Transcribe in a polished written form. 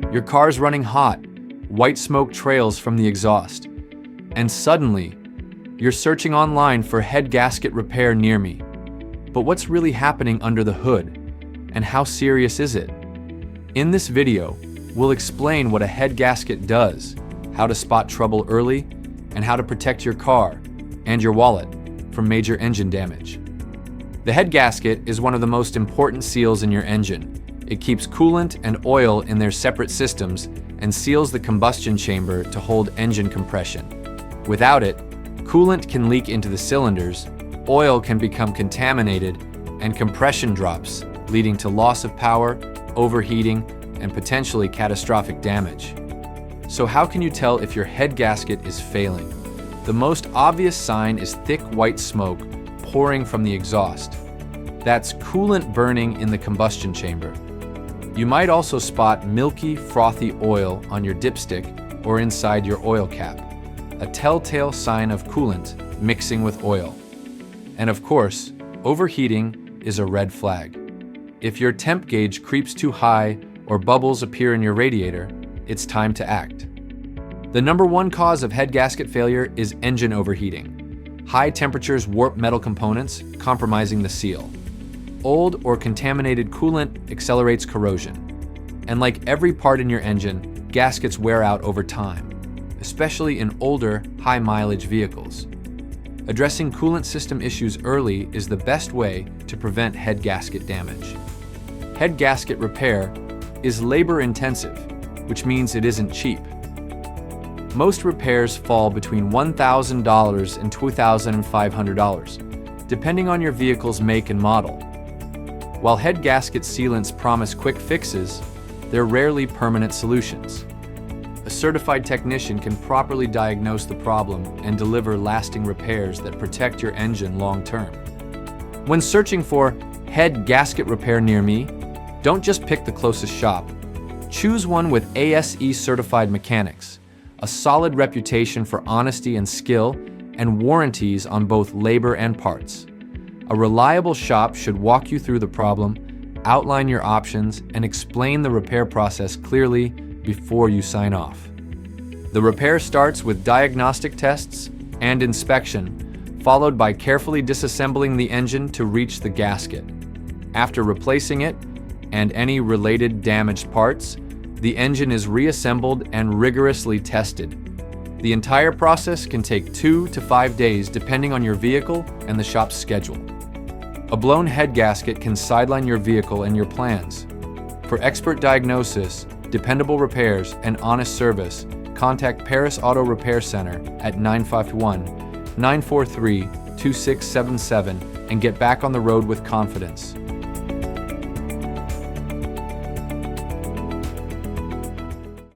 Your car's running hot, white smoke trails from the exhaust, and suddenly, you're searching online for head gasket repair near me. But what's really happening under the hood, and how serious is it? In this video, we'll explain what a head gasket does, how to spot trouble early, and how to protect your car and your wallet from major engine damage. The head gasket is one of the most important seals in your engine. It keeps coolant and oil in their separate systems and seals the combustion chamber to hold engine compression. Without it, coolant can leak into the cylinders, oil can become contaminated, and compression drops, leading to loss of power, overheating, and potentially catastrophic damage. So how can you tell if your head gasket is failing? The most obvious sign is thick white smoke pouring from the exhaust. That's coolant burning in the combustion chamber. You might also spot milky, frothy oil on your dipstick or inside your oil cap, a telltale sign of coolant mixing with oil. And of course, overheating is a red flag. If your temp gauge creeps too high or bubbles appear in your radiator, it's time to act. The number one cause of head gasket failure is engine overheating. High temperatures warp metal components, compromising the seal. Old or contaminated coolant accelerates corrosion. And like every part in your engine, gaskets wear out over time, especially in older, high-mileage vehicles. Addressing coolant system issues early is the best way to prevent head gasket damage. Head gasket repair is labor-intensive, which means it isn't cheap. Most repairs fall between $1,000 and $2,500, depending on your vehicle's make and model. While head gasket sealants promise quick fixes, they're rarely permanent solutions. A certified technician can properly diagnose the problem and deliver lasting repairs that protect your engine long-term. When searching for head gasket repair near me, don't just pick the closest shop. Choose one with ASE certified mechanics, a solid reputation for honesty and skill, and warranties on both labor and parts. A reliable shop should walk you through the problem, outline your options, and explain the repair process clearly before you sign off. The repair starts with diagnostic tests and inspection, followed by carefully disassembling the engine to reach the gasket. After replacing it and any related damaged parts, the engine is reassembled and rigorously tested. The entire process can take 2 to 5 days depending on your vehicle and the shop's schedule. A blown head gasket can sideline your vehicle and your plans. For expert diagnosis, dependable repairs, and honest service, contact Perris Auto Repair Center at 951-943-2677 and get back on the road with confidence.